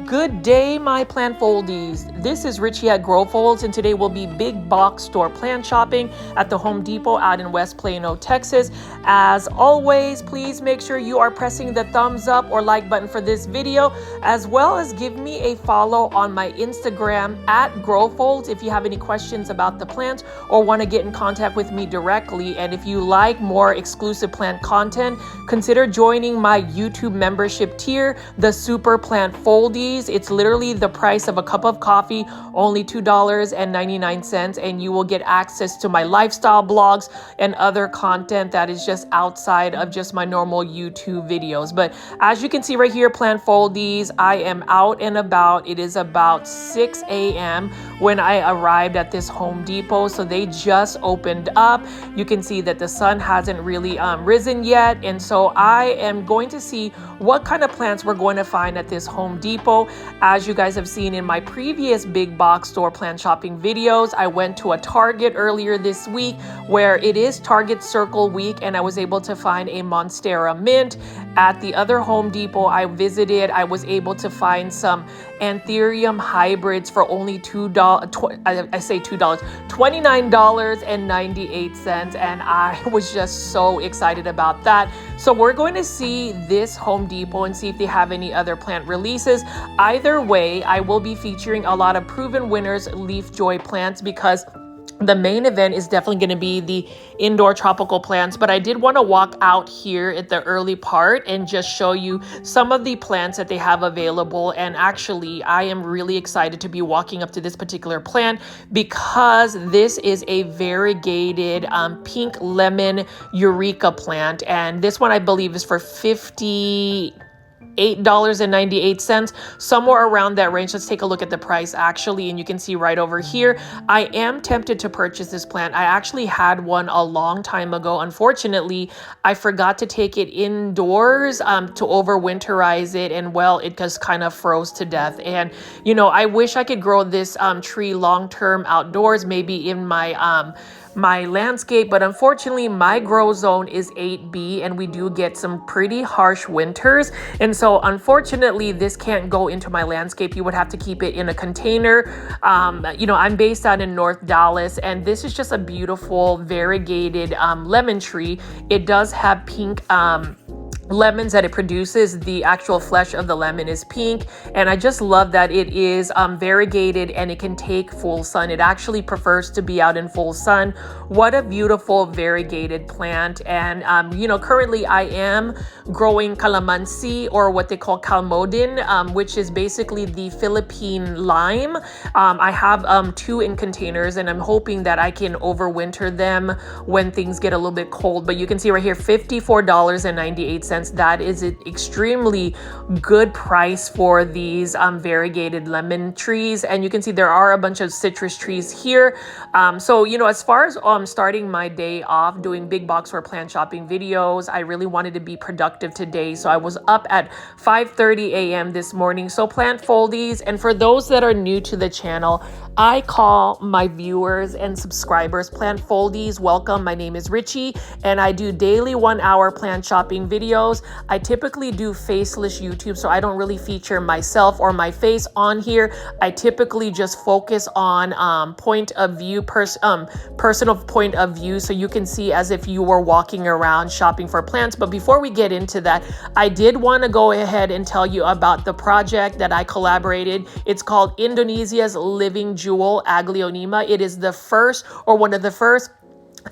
Good day, my plant foldies. This is Richie at Grow Folds, and today we'll be big box store plant shopping at the Home Depot out in West Plano, Texas. As always, please make sure you are pressing the thumbs up or like button for this video, as well as give me a follow on my Instagram at Grow Folds if you have any questions about the plant or want to get in contact with me directly. And if you like more exclusive plant content, consider joining my YouTube membership tier, the Super Plant Foldies. It's literally the price of a cup of coffee, only $2.99, and you will get access to my lifestyle blogs and other content that is just outside of just my normal YouTube videos. But as you can see right here, plant foldies, I am out and about. It is about 6 a.m. when I arrived at this Home Depot, so they just opened up. You can see that the sun hasn't really risen yet, and so I am going to see what kind of plants we're going to find at this Home Depot. As you guys have seen in my previous big box store plant shopping videos, I went to a Target earlier this week where it is Target Circle Week, and I was able to find a Monstera mint. At the other Home Depot I visited, I was able to find some Anthurium hybrids for only $29.98, and I was just so excited about that. So we're going to see this Home Depot and see if they have any other plant releases. Either way, I will be featuring a lot of Proven Winners Leafjoy plants because the main event is definitely going to be the indoor tropical plants, but I did want to walk out here at the early part and just show you some of the plants that they have available. And actually, I am really excited to be walking up to this particular plant because this is a variegated pink lemon eureka plant, and this one I believe is for $8.98, somewhere around that range. Let's take a look at the price actually, and you can see right over here, I am tempted to purchase this plant. I actually had one a long time ago. Unfortunately, I forgot to take it indoors to overwinterize it, and well, it just kind of froze to death. And you know, I wish I could grow this tree long-term outdoors, maybe in my my landscape, but unfortunately my grow zone is 8B and we do get some pretty harsh winters, and so unfortunately this can't go into my landscape. You would have to keep it in a container. You know, I'm based out in North Dallas, and this is just a beautiful variegated lemon tree. It does have pink lemons that it produces. The actual flesh of the lemon is pink, and I just love that it is variegated and it can take full sun. It actually prefers to be out in full sun. What a beautiful variegated plant. And you know, currently I am growing calamansi, or what they call calmodin, which is basically the Philippine lime. I have 2 in containers, and I'm hoping that I can overwinter them when things get a little bit cold. But you can see right here, $54.98. That is an extremely good price for these variegated lemon trees. And you can see there are a bunch of citrus trees here. So, you know, as far as starting my day off doing big box or plant shopping videos, I really wanted to be productive today. So I was up at 5:30 a.m. this morning. So plant foldies, and for those that are new to the channel, I call my viewers and subscribers plant foldies. Welcome. My name is Richie, and I do daily 1-hour plant shopping videos. I typically do faceless YouTube, so I don't really feature myself or my face on here. I typically just focus on point of view, personal point of view, so you can see as if you were walking around shopping for plants. But before we get into that, I did want to go ahead and tell you about the project that I collaborated. It's called Indonesia's Living Jewel, Aglaonema. It is the first, or one of the first,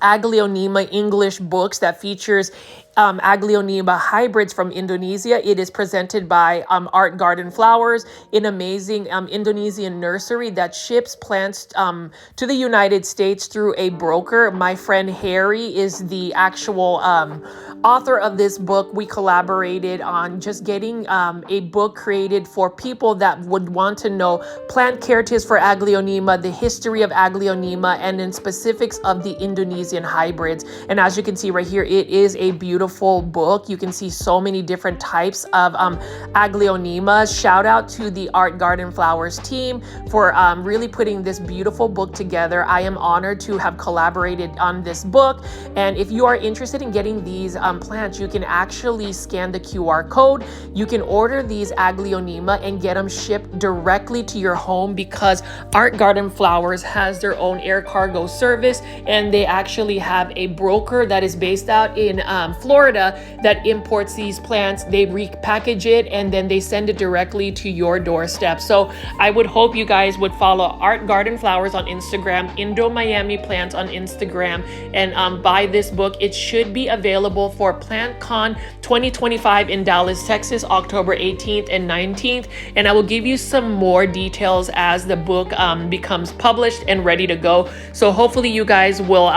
Aglaonema English books that features Aglaonema hybrids from Indonesia. It is presented by Art Garden Flowers, an amazing Indonesian nursery that ships plants to the United States through a broker. My friend Harry is the actual author of this book. We collaborated on just getting a book created for people that would want to know plant care tips for Aglaonema, the history of Aglaonema, and in specifics of the Indonesian hybrids. And as you can see right here, it is a beautiful beautiful book. You can see so many different types of Aglaonema. Shout out to the Art Garden Flowers team for really putting this beautiful book together. I am honored to have collaborated on this book. And if you are interested in getting these plants, you can actually scan the QR code. You can order these Aglaonema and get them shipped directly to your home, because Art Garden Flowers has their own air cargo service, and they actually have a broker that is based out in Florida that imports these plants. They repackage it and then they send it directly to your doorstep. So I would hope you guys would follow Art Garden Flowers on Instagram, Indo Miami Plants on Instagram, and buy this book. It should be available for PlantCon 2025 in Dallas, Texas, October 18th and 19th. And I will give you some more details as the book becomes published and ready to go. So hopefully you guys will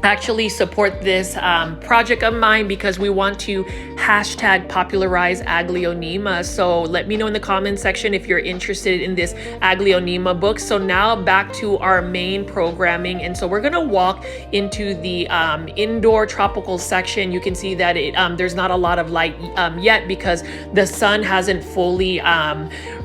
actually support this project of mine, because we want to #popularize Aglaonema. So let me know in the comment section if you're interested in this Aglaonema book. So now back to our main programming, and so we're gonna walk into the indoor tropical section. You can see that there's not a lot of light yet because the sun hasn't fully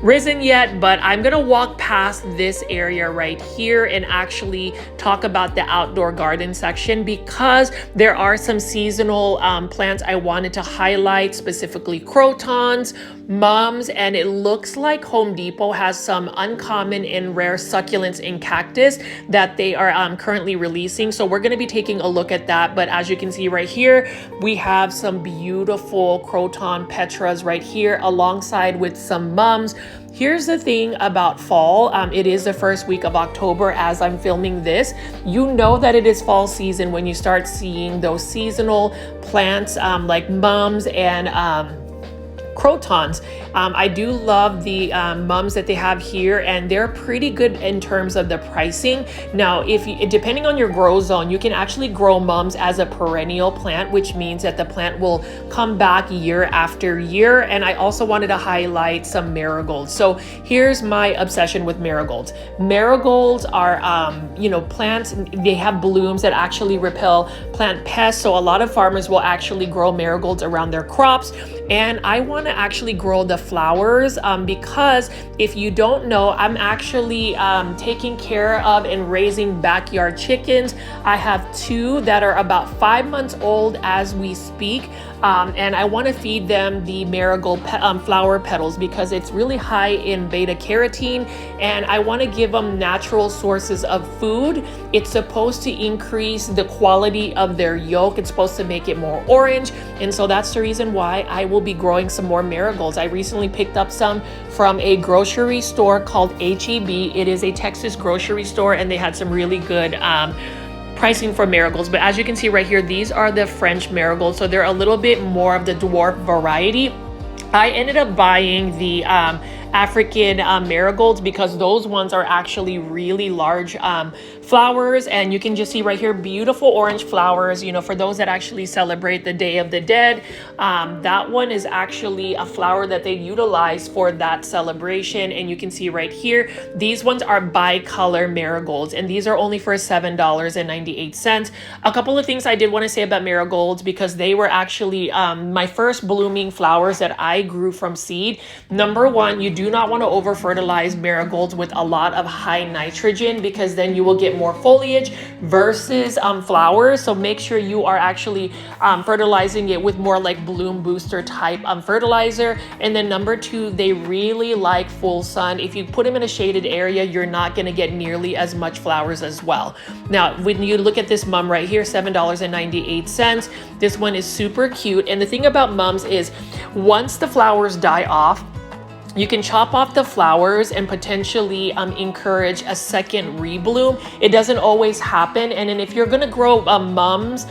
risen yet, but I'm gonna walk past this area right here and actually talk about the outdoor garden section, because there are some seasonal plants I wanted to highlight, specifically crotons, mums, and it looks like Home Depot has some uncommon and rare succulents and cactus that they are currently releasing. So we're going to be taking a look at that. But as you can see right here, we have some beautiful croton petras right here alongside with some mums. Here's the thing about fall. It is the first week of October as I'm filming this. You know that it is fall season when you start seeing those seasonal plants like mums and crotons. I do love the mums that they have here, and they're pretty good in terms of the pricing. Now, if you, depending on your grow zone, you can actually grow mums as a perennial plant, which means that the plant will come back year after year. And I also wanted to highlight some marigolds. So here's my obsession with marigolds. Marigolds are, plants, they have blooms that actually repel plant pests. So a lot of farmers will actually grow marigolds around their crops. And I want to actually grow the flowers because if you don't know, I'm actually taking care of and raising backyard chickens. I have 2 that are about 5 months old as we speak. And I want to feed them the marigold flower petals because it's really high in beta carotene, and I want to give them natural sources of food. It's supposed to increase the quality of their yolk. It's supposed to make it more orange, and so that's the reason why I will be growing some more marigolds. I recently picked up some from a grocery store called H-E-B. It is a Texas grocery store, and they had some really good pricing for marigolds. But as you can see right here, these are the French marigolds, so they're a little bit more of the dwarf variety. I ended up buying the African marigolds because those ones are actually really large flowers, and you can just see right here beautiful orange flowers, for those that actually celebrate the Day of the Dead. That one is actually a flower that they utilize for that celebration, and you can see right here these ones are bicolor marigolds, and these are only for $7.98. A couple of things I did want to say about marigolds, because they were actually my first blooming flowers that I grew from seed. Number one, you do not want to over fertilize marigolds with a lot of high nitrogen, because then you will get more foliage versus flowers. So make sure you are actually fertilizing it with more like bloom booster type fertilizer. And then number 2, they really like full sun. If you put them in a shaded area, you're not going to get nearly as much flowers as well. Now, when you look at this mum right here, $7.98. This one is super cute. And the thing about mums is once the flowers die off, you can chop off the flowers and potentially encourage a second rebloom. It doesn't always happen. And then if you're gonna grow mums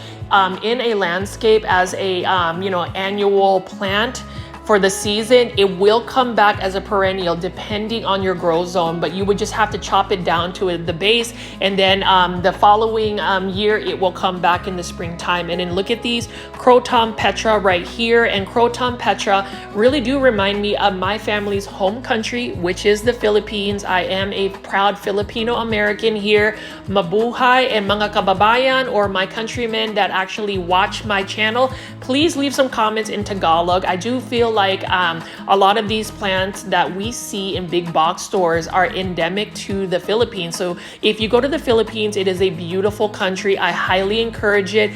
in a landscape as a annual plant, for the season. It will come back as a perennial depending on your grow zone, but you would just have to chop it down to the base, and then the following year it will come back in the springtime. And then look at these Croton Petra right here, and Croton Petra really do remind me of my family's home country, which is the Philippines. I am a proud Filipino American here. Mabuhay, and mga kababayan or my countrymen that actually watch my channel, please leave some comments in Tagalog. I do feel like a lot of these plants that we see in big box stores are endemic to the Philippines. So if you go to the Philippines, it is a beautiful country. I highly encourage it.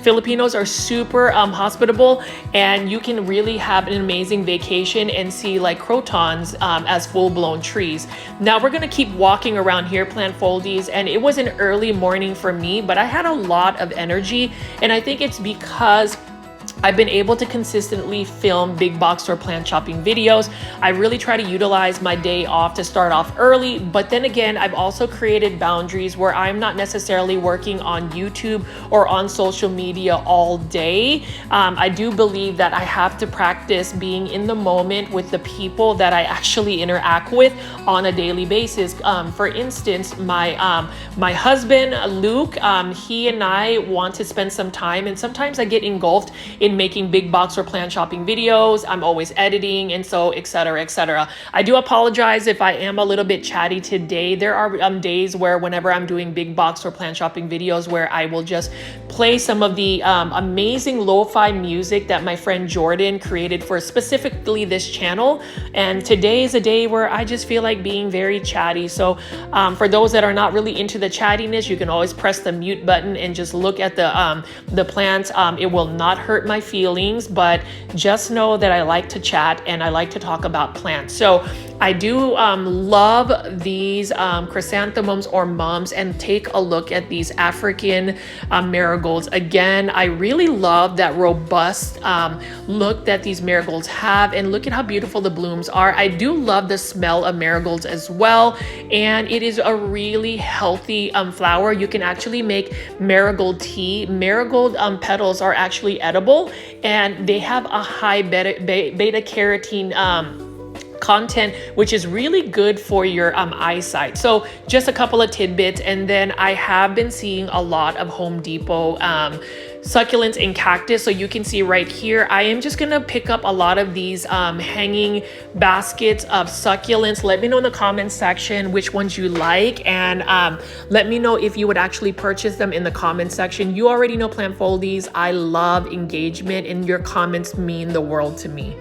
Filipinos are super hospitable, and you can really have an amazing vacation and see like crotons as full-blown trees. Now we're gonna keep walking around here, plant foldies, and it was an early morning for me, but I had a lot of energy, and I think it's because I've been able to consistently film big box store plant shopping videos. I really try to utilize my day off to start off early, but then again, I've also created boundaries where I'm not necessarily working on YouTube or on social media all day. I do believe that I have to practice being in the moment with the people that I actually interact with on a daily basis. For instance, my husband, Luke, he and I want to spend some time, and sometimes I get engulfed in making big box or plant shopping videos. I'm always editing, and so etc, etc. I do apologize if I am a little bit chatty today. There are days where whenever I'm doing big box or plant shopping videos where I will just play some of the amazing lo-fi music that my friend Jordan created for specifically this channel, and today is a day where I just feel like being very chatty. So for those that are not really into the chattiness, you can always press the mute button and just look at the plants. It will not hurt my feelings, but just know that I like to chat and I like to talk about plants. So I do love these chrysanthemums or mums, and take a look at these African marigolds. Again, I really love that robust look that these marigolds have, and look at how beautiful the blooms are. I do love the smell of marigolds as well, and it is a really healthy flower. You can actually make marigold tea. Marigold petals are actually edible, and they have a high beta carotene content, which is really good for your eyesight. So just a couple of tidbits, and then I have been seeing a lot of Home Depot succulents and cactus. So you can see right here, I am just gonna pick up a lot of these hanging baskets of succulents. Let me know in the comments section which ones you like, and let me know if you would actually purchase them in the comments section. You already know, plant foldies, I love engagement, and your comments mean the world to me.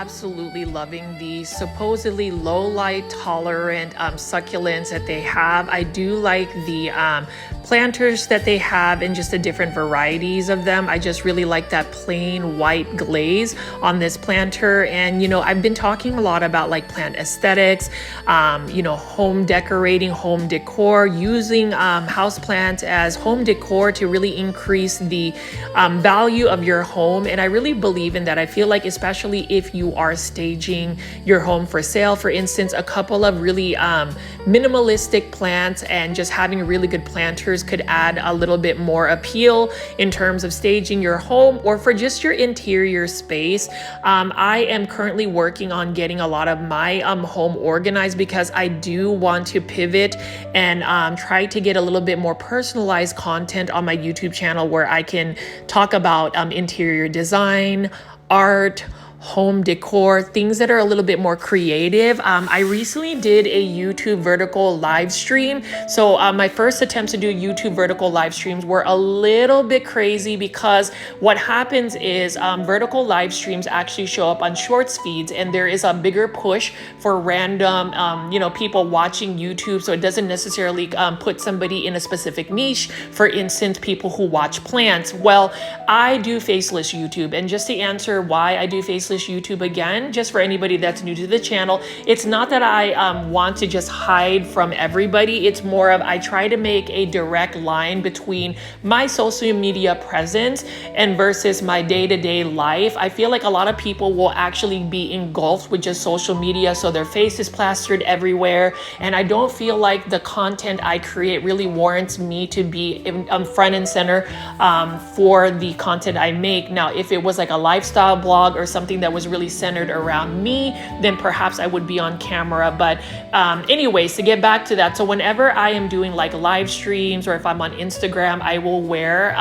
absolutely loving the supposedly low light tolerant succulents that they have. I do like the planters that they have and just the different varieties of them. I just really like that plain white glaze on this planter. And, you know, I've been talking a lot about like plant aesthetics, you know, home decorating, home decor, using houseplants as home decor to really increase the value of your home. And I really believe in that. I feel like, especially if you are staging your home for sale, for instance, a couple of really minimalistic plants and just having really good planters could add a little bit more appeal in terms of staging your home or for just your interior space. I am currently working on getting a lot of my home organized because I do want to pivot and try to get a little bit more personalized content on my YouTube channel where I can talk about interior design, art, home decor, things that are a little bit more creative. I recently did a YouTube vertical live stream. So my first attempts to do YouTube vertical live streams were a little bit crazy because what happens is vertical live streams actually show up on shorts feeds, and there is a bigger push for random, you know, people watching YouTube. So it doesn't necessarily put somebody in a specific niche. For instance, people who watch plants. Well, I do faceless YouTube, and just to answer why I do faceless YouTube again, just for anybody that's new to the channel, it's not that I want to just hide from everybody. It's more of I try to make a direct line between my social media presence and versus my day-to-day life. I feel like a lot of people will actually be engulfed with just social media, so their face is plastered everywhere, and I don't feel like the content I create really warrants me to be front and center for the content I make. Now, if it was like a lifestyle blog or something that was really centered around me, then perhaps I would be on camera. But anyways, to get back to that, so whenever I am doing like live streams or if I'm on Instagram, I will wear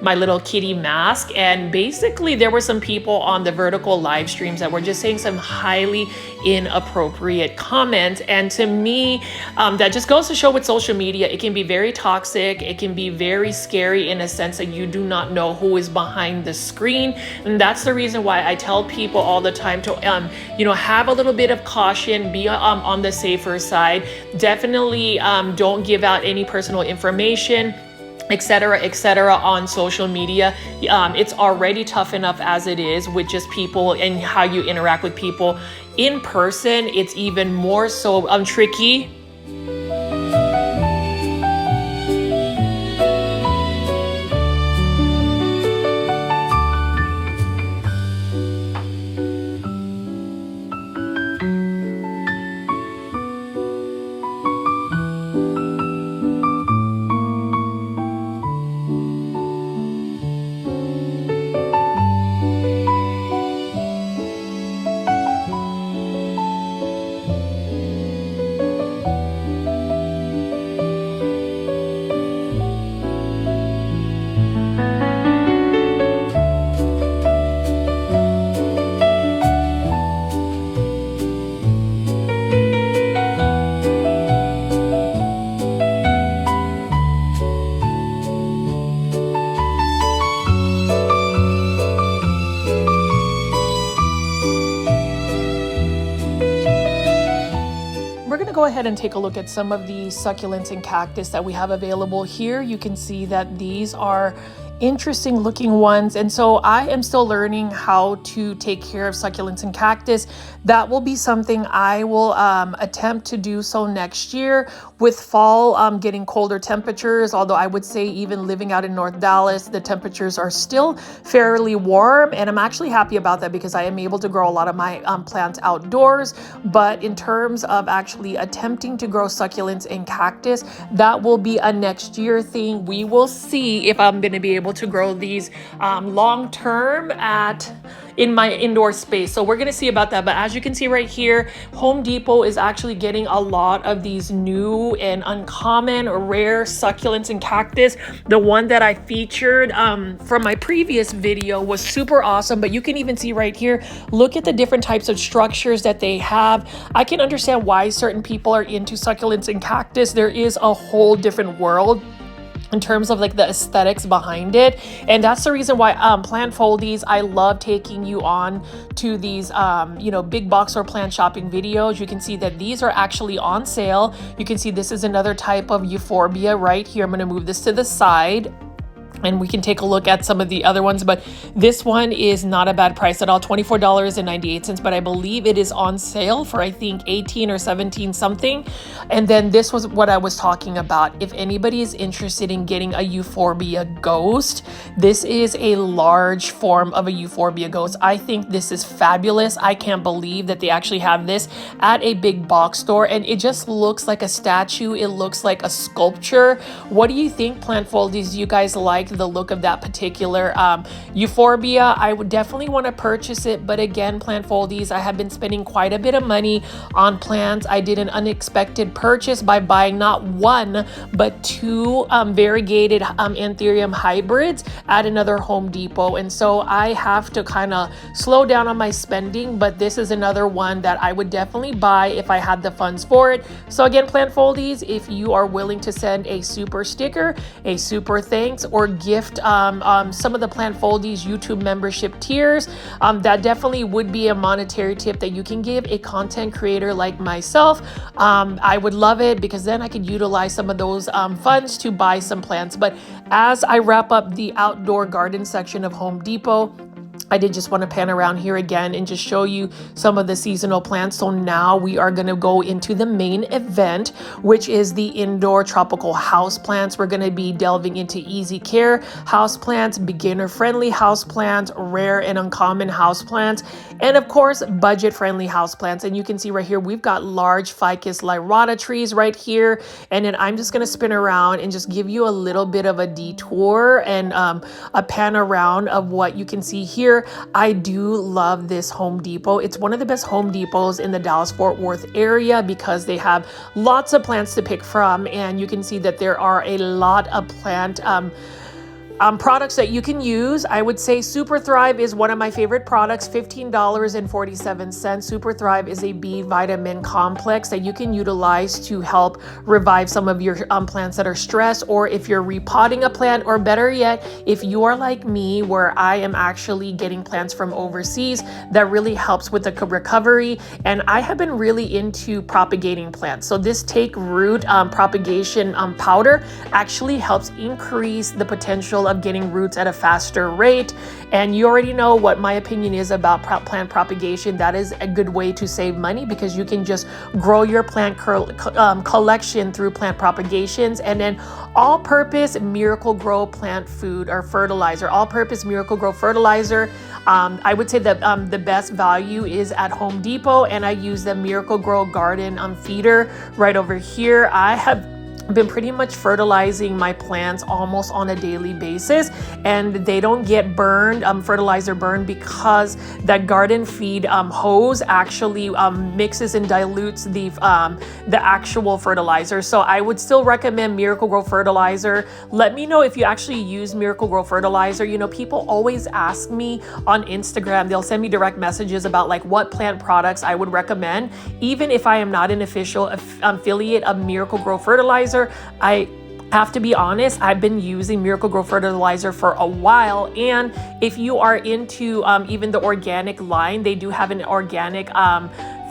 my little kitty mask. And basically there were some people on the vertical live streams that were just saying some highly inappropriate comments, and to me that just goes to show with social media, it can be very toxic, it can be very scary in a sense that you do not know who is behind the screen. And that's the reason why I tell people all the time to you know, have a little bit of caution, be on the safer side. Definitely don't give out any personal information, etc on social media. It's already tough enough as it is with just people and how you interact with people. In person, it's even more so tricky. Go ahead and take a look at some of the succulents and cactus that we have available here. You can see that these are interesting looking ones, and so I am still learning how to take care of succulents and cactus. That will be something I will attempt to do so next year with fall getting colder temperatures, although I would say even living out in North Dallas, the temperatures are still fairly warm, and I'm actually happy about that because I am able to grow a lot of my plants outdoors. But in terms of actually attempting to grow succulents and cactus, that will be a next year thing. We will see if I'm going to be able to grow these long term in my indoor space. So we're gonna see about that. But as you can see right here, Home Depot is actually getting a lot of these new and uncommon rare succulents and cactus. The one that I featured from my previous video was super awesome, but you can even see right here, look at the different types of structures that they have. I can understand why certain people are into succulents and cactus. There is a whole different world in terms of like the aesthetics behind it. And that's the reason why plant foldies, I love taking you on to these you know, big box store plant shopping videos. You can see that these are actually on sale. You can see this is another type of euphorbia right here. I'm going to move this to the side and we can take a look at some of the other ones, but this one is not a bad price at all, $24.98, but I believe it is on sale for I think 18 or 17 something. And then this was what I was talking about. If anybody is interested in getting a euphorbia ghost, this is a large form of a euphorbia ghost. I think this is fabulous. I can't believe that they actually have this at a big box store, and it just looks like a statue. It looks like a sculpture. What do you think, plant foldies? Do you guys like the look of that particular euphorbia? I would definitely want to purchase it, but again, plant foldies, I have been spending quite a bit of money on plants. I did an unexpected purchase by buying not one but two variegated anthurium hybrids at another Home Depot, and so I have to kind of slow down on my spending, but this is another one that I would definitely buy if I had the funds for it. So again, plant foldies, if you are willing to send a super sticker, a super thanks, or gift some of the plant foldies YouTube membership tiers, that definitely would be a monetary tip that you can give a content creator like myself. I would love it, because then I could utilize some of those funds to buy some plants. But as I wrap up the outdoor garden section of Home Depot, I did just want to pan around here again and just show you some of the seasonal plants. So now we are going to go into the main event, which is the indoor tropical house plants. We're going to be delving into easy care house plants, beginner friendly house plants, rare and uncommon house plants, and of course budget friendly house plants. And you can see right here we've got large ficus lyrata trees right here, and then I'm just going to spin around and just give you a little bit of a detour and a pan around of what you can see here. I do love this Home Depot. It's one of the best Home Depots in the Dallas-Fort Worth area because they have lots of plants to pick from, and you can see that there are a lot of plant products that you can use. I would say Super Thrive is one of my favorite products, $15.47. Super Thrive is a B vitamin complex that you can utilize to help revive some of your plants that are stressed, or if you're repotting a plant, or better yet, if you are like me where I am actually getting plants from overseas, that really helps with the recovery. And I have been really into propagating plants. So this take root propagation powder actually helps increase the potential of getting roots at a faster rate. And you already know what my opinion is about plant propagation. That is a good way to save money, because you can just grow your plant collection through plant propagations. And then all-purpose Miracle-Gro plant food or fertilizer, all-purpose Miracle-Gro fertilizer, I would say that the best value is at Home Depot, and I use the Miracle-Gro garden feeder right over here. I have been pretty much fertilizing my plants almost on a daily basis, and they don't get burned, fertilizer burned, because that garden feed hose actually mixes and dilutes the actual fertilizer. So I would still recommend Miracle-Gro fertilizer. Let me know if you actually use Miracle-Gro fertilizer. You know, people always ask me on Instagram, they'll send me direct messages about like what plant products I would recommend. Even if I am not an official affiliate of Miracle-Gro fertilizer, I have to be honest, I've been using Miracle-Gro fertilizer for a while. And if you are into even the organic line, they do have an organic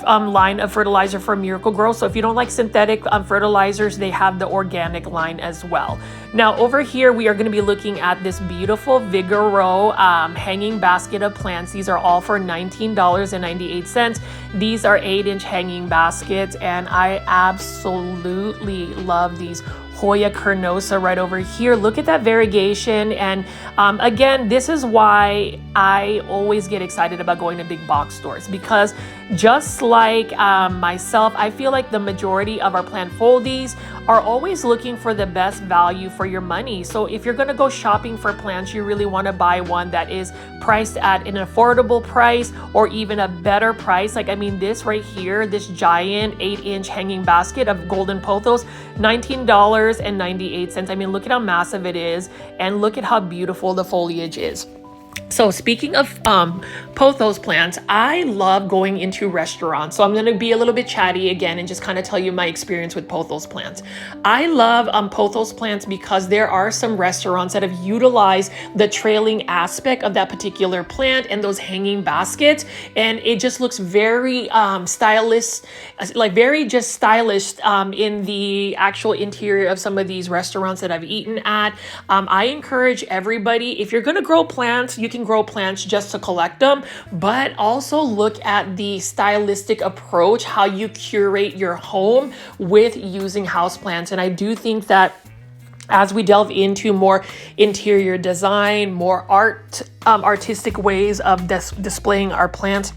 line of fertilizer for Miracle-Gro. So if you don't like synthetic fertilizers, they have the organic line as well. Now over here, we are going to be looking at this beautiful Vigoro hanging basket of plants. These are all for $19.98. These are 8-inch hanging baskets, and I absolutely love these. Hoya carnosa right over here. Look at that variegation. And again, this is why I always get excited about going to big box stores, because just like myself, I feel like the majority of our plant foldies are always looking for the best value for your money. So if you're going to go shopping for plants, you really want to buy one that is priced at an affordable price, or even a better price. Like, I mean, this right here, this giant 8-inch hanging basket of golden pothos, $19.98. I mean, look at how massive it is, and look at how beautiful the foliage is. So speaking of pothos plants, I love going into restaurants. So I'm going to be a little bit chatty again and just kind of tell you my experience with pothos plants. I love pothos plants because there are some restaurants that have utilized the trailing aspect of that particular plant and those hanging baskets, and it just looks very stylish, like very just stylish in the actual interior of some of these restaurants that I've eaten at. I encourage everybody, if you're going to grow plants, you can grow plants just to collect them, but also look at the stylistic approach, how you curate your home with using houseplants. And I do think that as we delve into more interior design, more artistic ways of displaying our plants,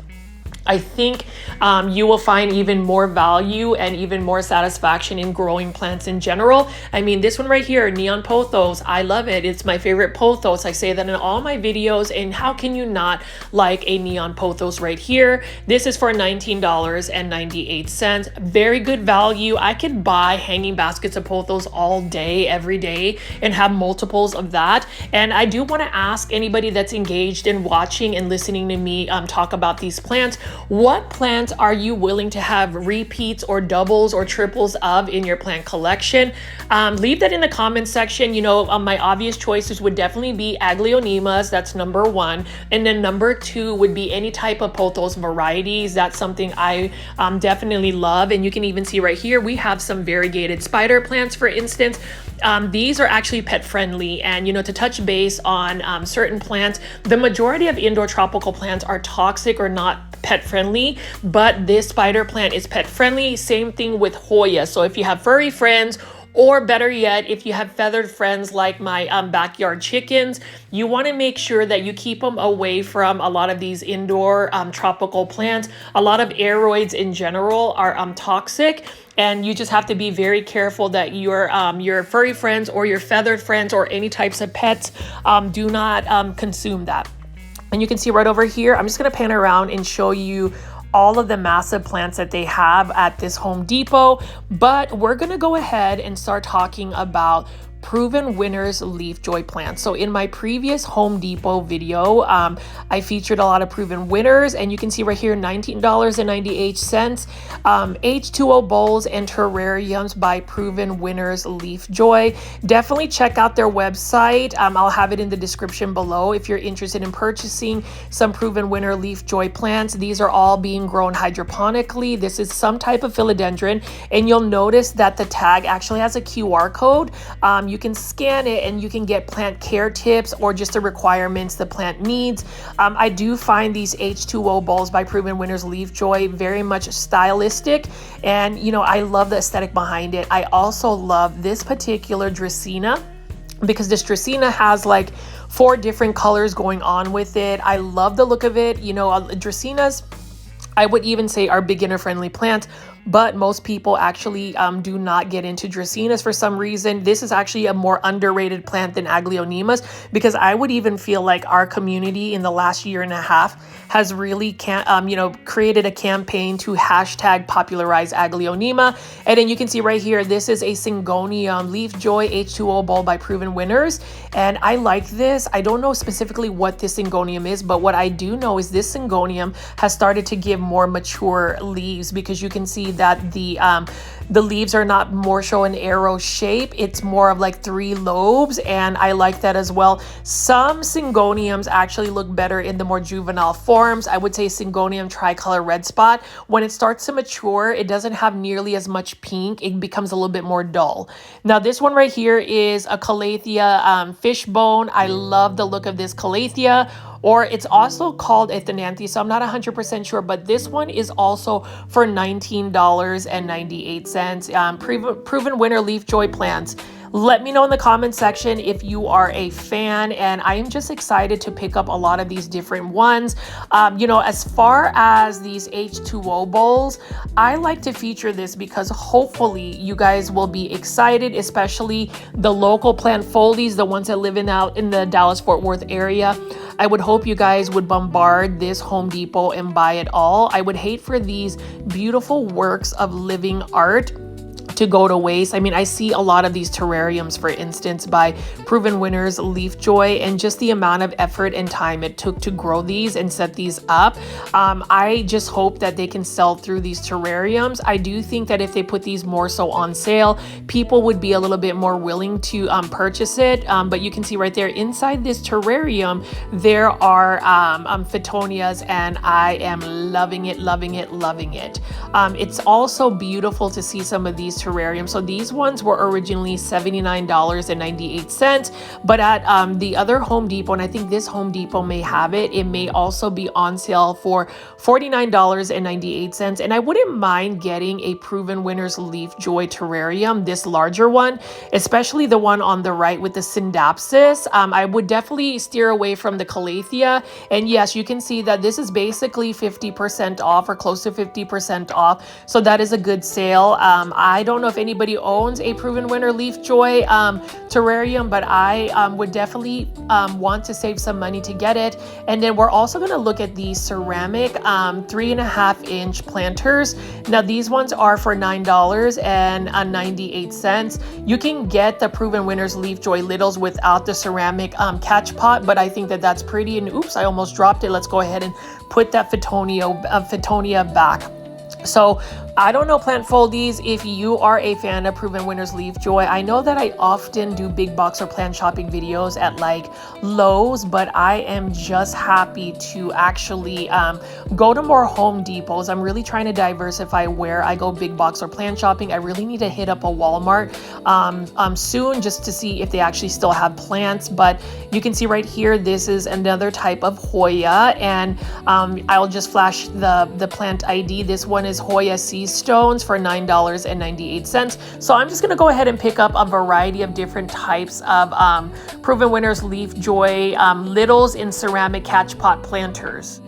I think you will find even more value and even more satisfaction in growing plants in general. I mean, this one right here, neon pothos, I love it. It's my favorite pothos. I say that in all my videos, and how can you not like a neon pothos right here? This is for $19.98. Very good value. I could buy hanging baskets of pothos all day, every day, and have multiples of that. And I do want to ask anybody that's engaged in watching and listening to me talk about these plants, what plants are you willing to have repeats or doubles or triples of in your plant collection? Leave that in the comments section. You know, my obvious choices would definitely be Aglaonemas, that's number one. And then number two would be any type of pothos varieties. That's something I definitely love. And you can even see right here, we have some variegated spider plants, for instance. These are actually pet friendly, and you know, to touch base on certain plants, the majority of indoor tropical plants are toxic or not pet friendly, but this spider plant is pet friendly. Same thing with Hoya. So if you have furry friends, or better yet, if you have feathered friends like my backyard chickens, you want to make sure that you keep them away from a lot of these indoor tropical plants. A lot of aeroids in general are toxic, and you just have to be very careful that your furry friends or your feathered friends or any types of pets do not consume that. And you can see right over here, I'm just going to pan around and show you all of the massive plants that they have at this Home Depot, but we're going to go ahead and start talking about Proven Winners Leafjoy plants. So in my previous Home Depot video, I featured a lot of Proven Winners, and you can see right here, $19.98. H2O bowls and terrariums by Proven Winners Leafjoy. Definitely check out their website. I'll have it in the description below if you're interested in purchasing some Proven Winner Leafjoy plants. These are all being grown hydroponically. This is some type of philodendron, and you'll notice that the tag actually has a QR code. You can scan it and you can get plant care tips or just the requirements the plant needs. I do find these H2O bowls by Proven Winners Leafjoy very much stylistic, and you know, I love the aesthetic behind it. I also love this particular Dracaena because this Dracaena has like 4 different colors going on with it. I love the look of it. You know, Dracaenas, I would even say, are beginner friendly plants, but most people actually do not get into Dracaenas for some reason. This is actually a more underrated plant than Aglaonemas, because I would even feel like our community in the last year and a half has really created a campaign to hashtag popularize Aglaonema. And then you can see right here, this is a Syngonium Leafjoy H2O bowl by Proven Winners, and I like this. I don't know specifically what this Syngonium is, but what I do know is this Syngonium has started to give more mature leaves, because you can see that the leaves are not more show an arrow shape. It's more of like 3 lobes, and I like that as well. Some Syngoniums actually look better in the more juvenile forms. I would say Syngonium tricolor red spot, when it starts to mature, it doesn't have nearly as much pink. It becomes a little bit more dull. Now this one right here is a Calathea fishbone. I love the look of this Calathea, or it's also called a Thenanthe, so I'm not 100% sure, but this one is also for $19.98. Proven Winner Leafjoy plants. Let me know in the comment section if you are a fan, and I am just excited to pick up a lot of these different ones. You know, as far as these H2O bowls, I like to feature this because hopefully you guys will be excited, especially the local plant foldies, the ones that live in the Dallas-Fort Worth area. I would hope you guys would bombard this Home Depot and buy it all. I would hate for these beautiful works of living art to go to waste. I mean, I see a lot of these terrariums, for instance, by Proven Winners Leafjoy, and just the amount of effort and time it took to grow these and set these up. I just hope that they can sell through these terrariums. I do think that if they put these more so on sale, people would be a little bit more willing to purchase it. But you can see right there inside this terrarium, there are Fitonias, and I am loving it, loving it, loving it. It's also beautiful to see some of these terrariums. So these ones were originally $79.98, but at the other Home Depot, and I think this Home Depot may have it, it may also be on sale for $49.98. And I wouldn't mind getting a Proven Winners Leafjoy terrarium, this larger one, especially the one on the right with the Syndapsis. I would definitely steer away from the Calathea. And yes, you can see that this is basically 50% off, or close to 50% off. So that is a good sale. I don't know if anybody owns a Proven Winner Leafjoy terrarium, but I would definitely want to save some money to get it. And then we're also going to look at the ceramic 3.5-inch planters. Now these ones are for $9.98. You can get the Proven Winners Leafjoy littles without the ceramic catch pot, but I think that that's pretty. And oops, I almost dropped it. Let's go ahead and put that Fittonia back. So I don't know, plant foldies, if you are a fan of Proven Winners Leafjoy. I know that I often do big box or plant shopping videos at like Lowe's, but I am just happy to actually go to more Home Depots. I'm really trying to diversify where I go big box or plant shopping. I really need to hit up a Walmart soon just to see if they actually still have plants. But you can see right here, this is another type of Hoya, and I'll just flash the plant ID. This one is Hoya Sea Stones for $9.98. So I'm just going to go ahead and pick up a variety of different types of Proven Winners Leafjoy littles in ceramic catch pot planters.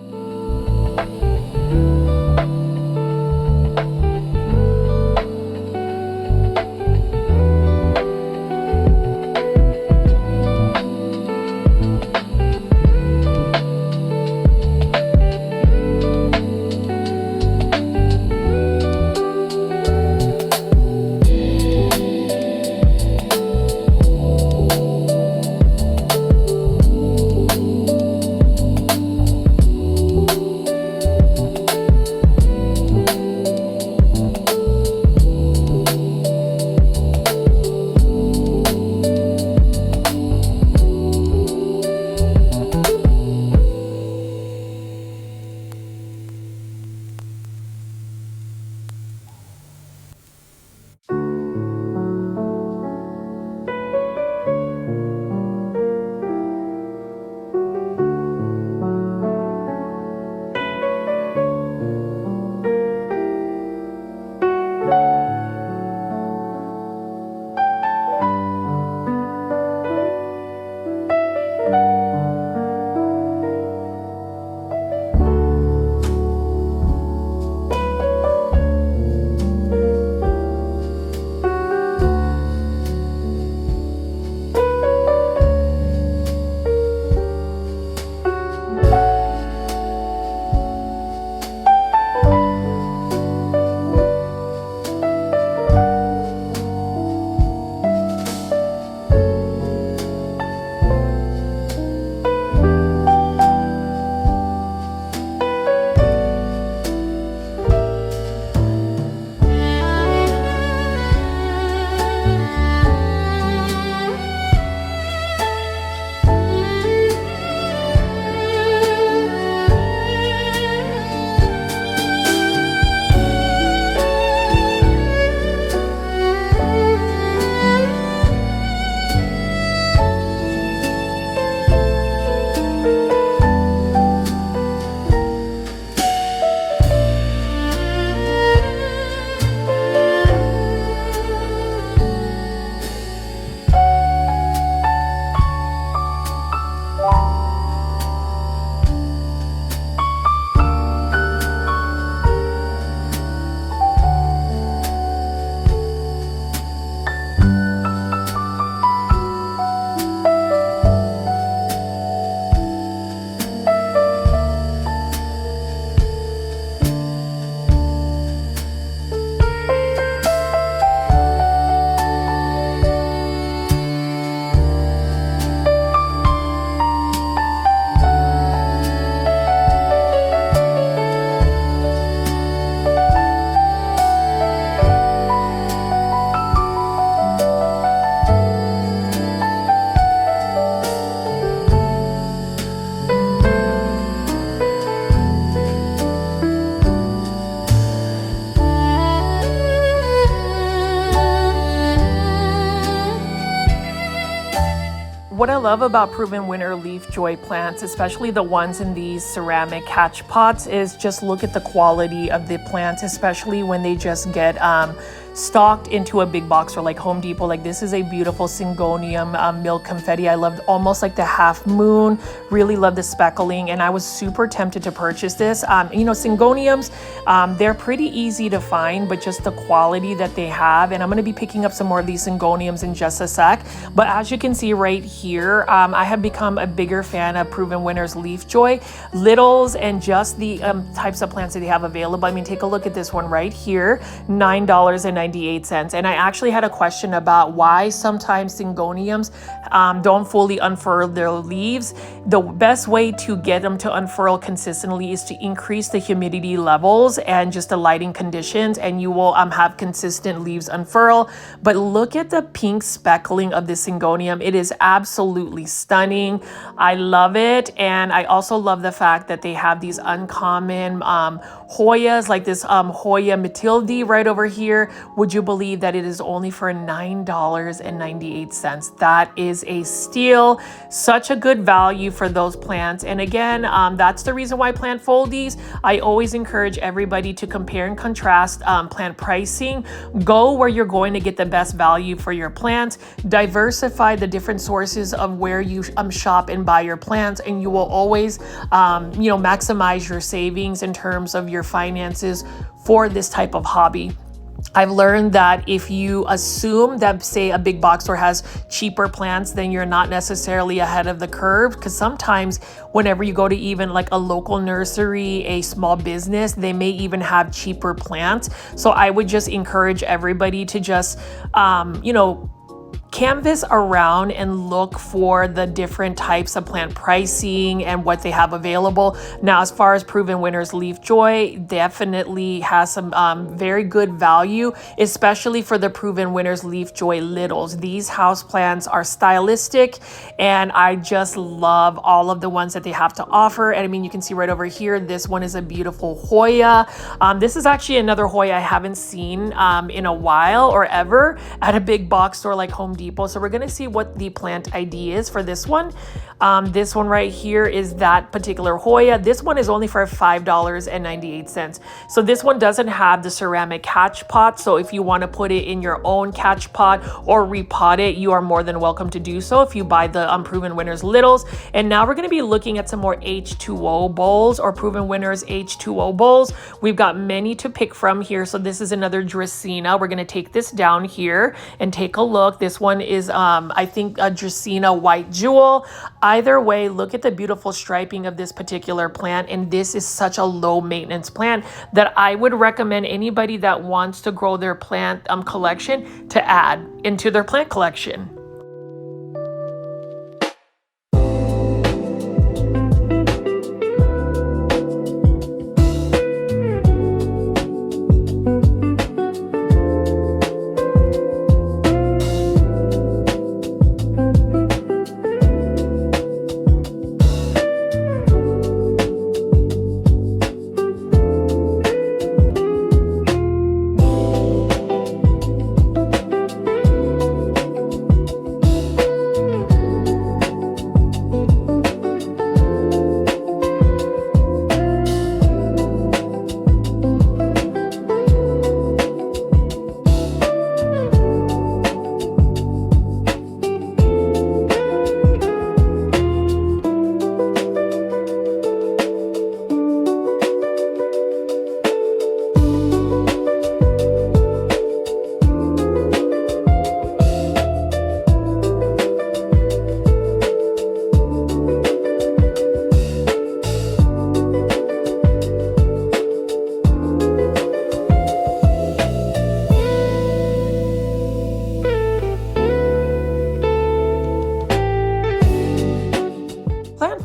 What I love about Proven Winner Leafjoy plants, especially the ones in these ceramic catch pots, is just look at the quality of the plants, especially when they just get stocked into a big box or like Home Depot. Like this is a beautiful Syngonium milk confetti. I loved almost like the half moon, really love the speckling, and I was super tempted to purchase this. You know, Syngoniums, they're pretty easy to find, but just the quality that they have, and I'm going to be picking up some more of these Syngoniums in just a sec. But as you can see right here, I have become a bigger fan of Proven Winners Leafjoy littles and just the types of plants that they have available. I mean, take a look at this one right here, $9.98. And I actually had a question about why sometimes Syngoniums don't fully unfurl their leaves. The best way to get them to unfurl consistently is to increase the humidity levels and just the lighting conditions, and you will have consistent leaves unfurl. But look at the pink speckling of this Syngonium. It is absolutely stunning. I love it. And I also love the fact that they have these uncommon Hoyas, like this Hoya Matilde right over here. Would you believe that it is only for $9.98? That is a steal. Such a good value for those plants. And again, that's the reason why plant foldies, I always encourage everybody to compare and contrast plant pricing. Go where you're going to get the best value for your plants. Diversify the different sources of where you shop and buy your plants, and you will always maximize your savings in terms of your finances for this type of hobby. I've learned that if you assume that, say, a big box store has cheaper plants, then you're not necessarily ahead of the curve, because sometimes whenever you go to even like a local nursery, a small business, they may even have cheaper plants. So I would just encourage everybody to just, canvas around and look for the different types of plant pricing and what they have available. Now, as far as Proven Winners Leafjoy, definitely has some very good value, especially for the Proven Winners Leafjoy littles. These houseplants are stylistic, and I just love all of the ones that they have to offer. And I mean, you can see right over here, this one is a beautiful Hoya. This is actually another Hoya I haven't seen in a while or ever at a big box store like Home Depot. So we're going to see what the plant ID is for this one. This one right here is that particular Hoya. This one is only for $5.98. So this one doesn't have the ceramic catch pot. So if you want to put it in your own catch pot or repot it, you are more than welcome to do so if you buy the Proven Winners littles. And now we're going to be looking at some more H2O bowls, or Proven Winners H2O bowls. We've got many to pick from here. So this is another Dracaena. We're going to take this down here and take a look. This one is I think a Dracaena White Jewel. Either way, look at the beautiful striping of this particular plant, and this is such a low maintenance plant that I would recommend anybody that wants to grow their plant collection to add into their plant collection.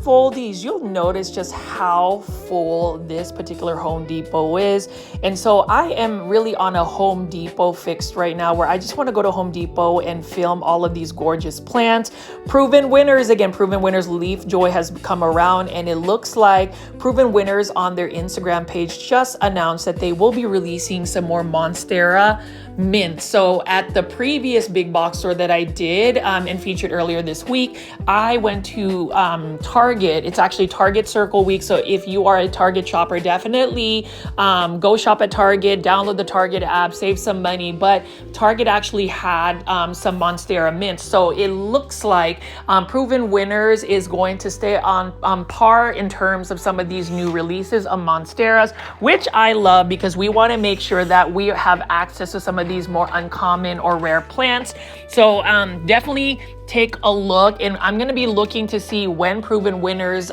Foldies, you'll notice just how full this particular Home Depot is. And so I am really on a Home Depot fix right now, where I just want to go to Home Depot and film all of these gorgeous plants. Proven Winners, again, Proven Winners Leafjoy has come around, and it looks like Proven Winners on their Instagram page just announced that they will be releasing some more Monstera mint. So at the previous big box store that I did and featured earlier this week, I went to Target. It's actually Target Circle Week. So if you are a Target shopper, definitely go shop at Target, download the Target app, save some money. But Target actually had some Monstera mints. So it looks like Proven Winners is going to stay on par in terms of some of these new releases of Monsteras, which I love because we want to make sure that we have access to some of these more uncommon or rare plants. So definitely take a look, and I'm going to be looking to see when Proven Winners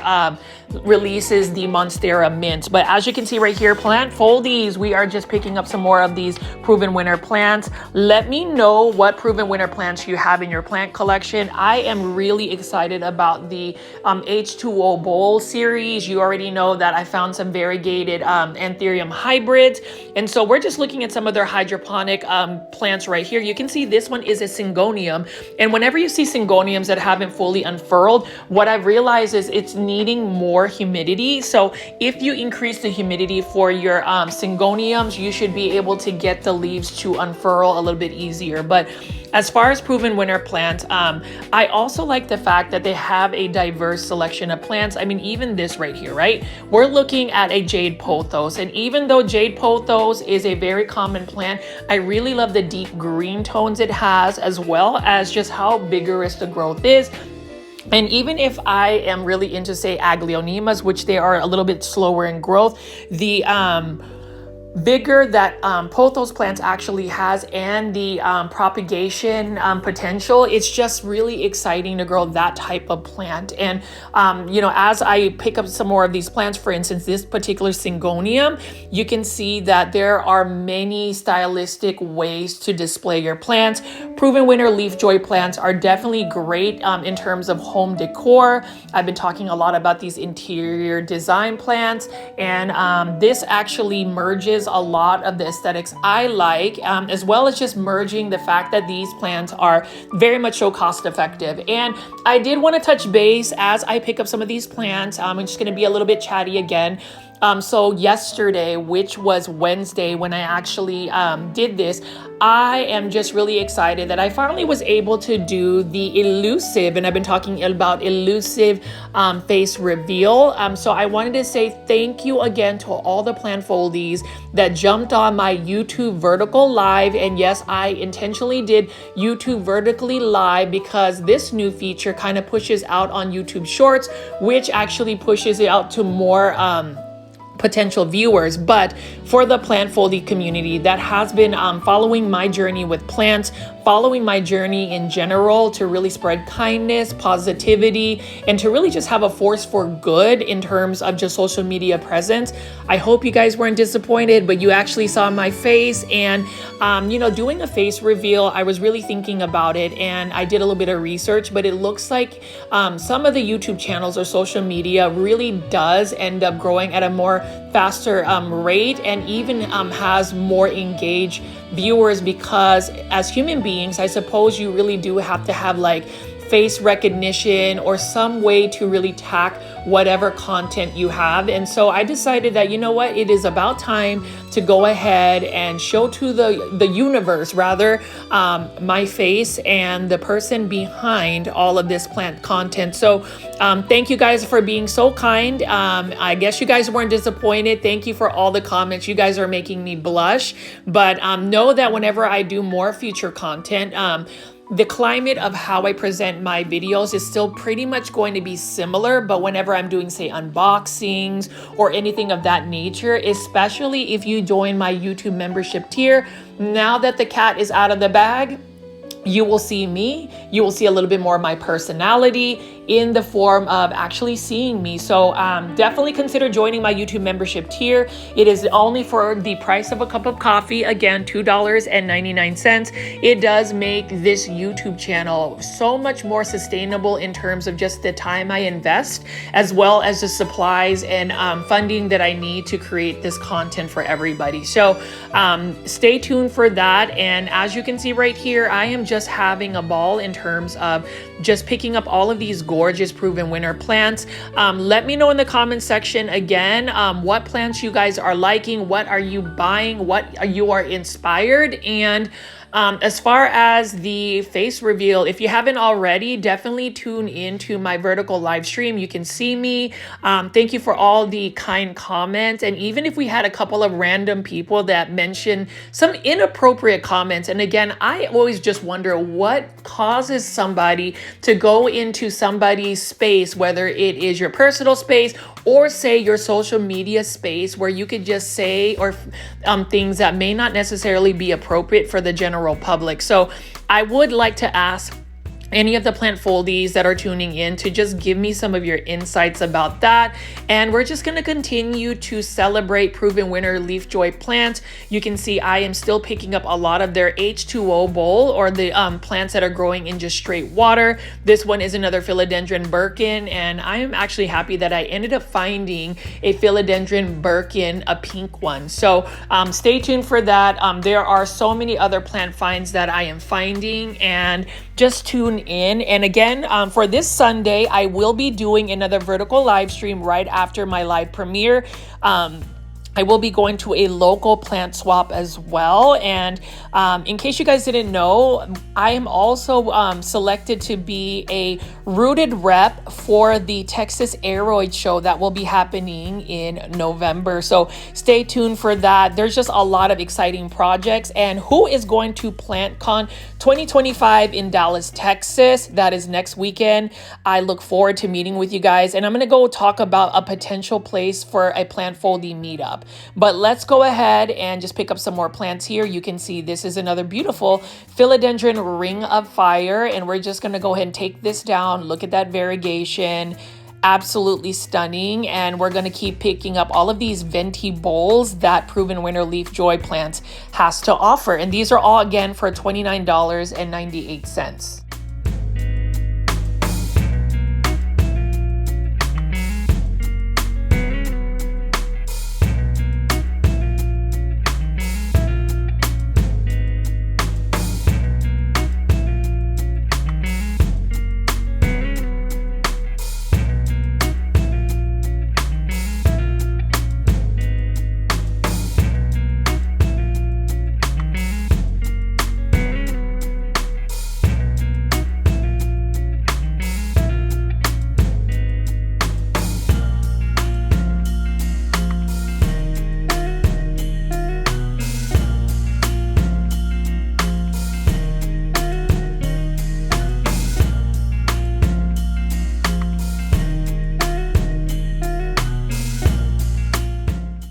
releases the Monstera mints. But as you can see right here, plant foldies, we are just picking up some more of these Proven Winner plants. Let me know what Proven Winner plants you have in your plant collection. I am really excited about the H2O bowl series. You already know that I found some variegated anthurium hybrids, and so we're just looking at some of their hydroponic plants right here. You can see this one is a syngonium, and whenever you see syngoniums that haven't fully unfurled, what I've realized is it's needing more humidity. So if you increase the humidity for your syngoniums, you should be able to get the leaves to unfurl a little bit easier. But as far as Proven Winner plants, I also like the fact that they have a diverse selection of plants. I mean, even this right here, right? We're looking at a jade pothos, and even though jade pothos is a very common plant, I really love the deep green tones it has, as well as just how vigorous the growth is. And even if I am really into, say, Aglaonemas, which they are a little bit slower in growth, the vigor that pothos plants actually has, and the propagation potential, it's just really exciting to grow that type of plant. And you know, as I pick up some more of these plants, for instance, this particular syngonium, you can see that there are many stylistic ways to display your plants. Proven Winner Leafjoy plants are definitely great in terms of home decor. I've been talking a lot about these interior design plants, and this actually merges a lot of the aesthetics I like, as well as just merging the fact that these plants are very much so cost effective. And I did want to touch base as I pick up some of these plants. I'm just going to be a little bit chatty again. So yesterday, which was Wednesday, when I actually did this, I am just really excited that I finally was able to do the elusive, and I've been talking about elusive face reveal. So I wanted to say thank you again to all the plant foldies that jumped on my YouTube vertical live. And yes, I intentionally did YouTube vertically live because this new feature kind of pushes out on YouTube Shorts, which actually pushes it out to more potential viewers. But for the plant foldie community that has been following my journey with plants, following my journey in general to really spread kindness, positivity, and to really just have a force for good in terms of just social media presence, I hope you guys weren't disappointed, but you actually saw my face. And you know, doing a face reveal, I was really thinking about it, and I did a little bit of research, but it looks like some of the YouTube channels or social media really does end up growing at a more faster rate, and even has more engaged viewers, because as human beings, I suppose you really do have to have like face recognition or some way to really tack whatever content you have. And so I decided that, you know what, it is about time to go ahead and show to the universe, rather, my face and the person behind all of this plant content. So thank you guys for being so kind. I guess you guys weren't disappointed. Thank you for all the comments. You guys are making me blush. But know that whenever I do more future content, the climate of how I present my videos is still pretty much going to be similar, but whenever I'm doing, say, unboxings or anything of that nature, especially if you join my YouTube membership tier, now that the cat is out of the bag, you will see me, you will see a little bit more of my personality in the form of actually seeing me. So definitely consider joining my YouTube membership tier. It is only for the price of a cup of coffee. Again, $2.99. It does make this YouTube channel so much more sustainable in terms of just the time I invest, as well as the supplies and funding that I need to create this content for everybody. So stay tuned for that. And as you can see right here, I am just having a ball in terms of just picking up all of these gorgeous gorgeous Proven Winner plants. Let me know in the comment section again what plants you guys are liking, what are you buying, what you are inspired. And as far as the face reveal, if you haven't already, definitely tune into my vertical live stream. You can see me. Thank you for all the kind comments. And even if we had a couple of random people that mentioned some inappropriate comments, and again, I always just wonder what causes somebody to go into somebody's space, whether it is your personal space or say your social media space, where you could just say or things that may not necessarily be appropriate for the general public. So I would like to ask any of the plant foldies that are tuning in to just give me some of your insights about that. And we're just going to continue to celebrate Proven Winner Leafjoy plants. You can see I am still picking up a lot of their H2O bowl, or the plants that are growing in just straight water. This one is another philodendron Birkin, and I am actually happy that I ended up finding a philodendron Birkin, a pink one. So stay tuned for that. There are so many other plant finds that I am finding, and just tune in. And again, for this Sunday, I will be doing another vertical live stream right after my live premiere. I will be going to a local plant swap as well. And in case you guys didn't know, I am also selected to be a rooted rep for the Texas Aeroid show that will be happening in November. So stay tuned for that. There's just a lot of exciting projects. And who is going to PlantCon 2025 in Dallas, Texas? That is next weekend. I look forward to meeting with you guys. And I'm going to go talk about a potential place for a plant folding meetup. But let's go ahead and just pick up some more plants here. You can see this is another beautiful philodendron ring of fire, and we're just going to go ahead and take this down. Look at that variegation. Absolutely stunning. And we're going to keep picking up all of these venti bowls that Proven Winner Leafjoy plants has to offer. And these are all, again, for $29.98.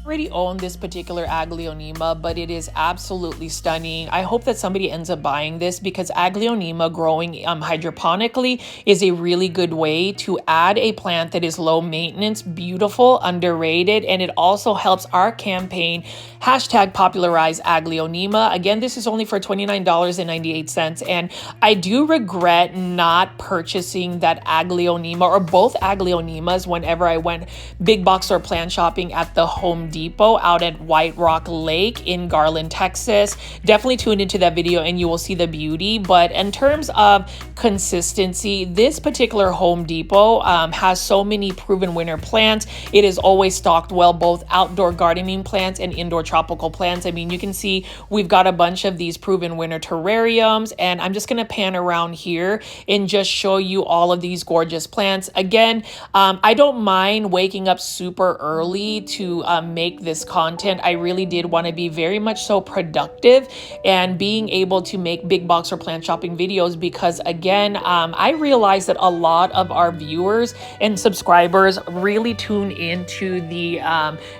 Already own this particular Aglaonema, but it is absolutely stunning. I hope that somebody ends up buying this, because Aglaonema growing hydroponically is a really good way to add a plant that is low maintenance, beautiful, underrated, and it also helps our campaign #popularize Aglaonema. Again, this is only for $29.98, and I do regret not purchasing that Aglaonema or both Aglaonemas whenever I went big box or plant shopping at the Home Depot out at White Rock Lake in Garland, Texas. Definitely tune into that video and you will see the beauty. But in terms of consistency, this particular Home Depot has so many Proven Winner plants. It is always stocked well, both outdoor gardening plants and indoor tropical plants. I mean, you can see we've got a bunch of these Proven Winner terrariums, and I'm just going to pan around here and just show you all of these gorgeous plants. Again, I don't mind waking up super early to make this content. I really did want to be very much so productive and being able to make big box or plant shopping videos, because again, I realize that a lot of our viewers and subscribers really tune into the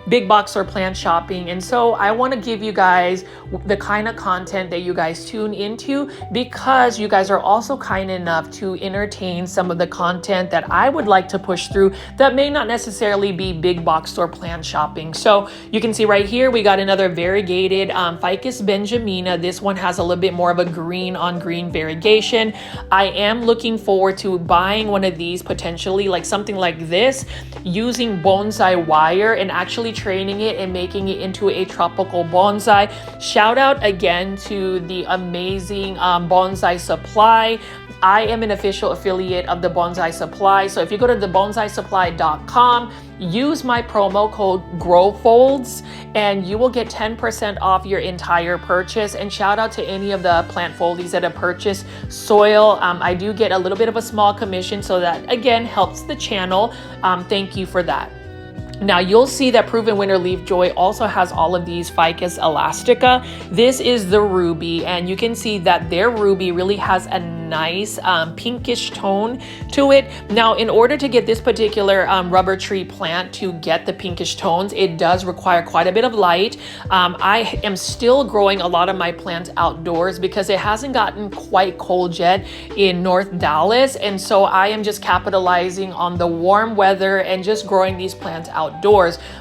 big box or plant shopping. And so I want to give you guys the kind of content that you guys tune into, because you guys are also kind enough to entertain some of the content that I would like to push through that may not necessarily be big box or plant shopping. So you can see right here, we got another variegated Ficus benjamina. This one has a little bit more of a green on green variegation. I am looking forward to buying one of these, potentially like something like this, using bonsai wire and actually training it and making it into a tropical bonsai. Shout out again to the amazing bonsai supply. I am an official affiliate of the Bonsai Supply. So if you go to thebonsai-supply.com, use my promo code GROWFOLDS and you will get 10% off your entire purchase. And shout out to any of the plant foldies that have purchased soil. I do get a little bit of a small commission, so that again helps the channel. Thank you for that. Now you'll see that Proven Winner Leafjoy also has all of these Ficus elastica. This is the ruby, and you can see that their ruby really has a nice pinkish tone to it. Now, in order to get this particular rubber tree plant to get the pinkish tones, it does require quite a bit of light. I am still growing a lot of my plants outdoors because it hasn't gotten quite cold yet in North Dallas. And so I am just capitalizing on the warm weather and just growing these plants outdoors.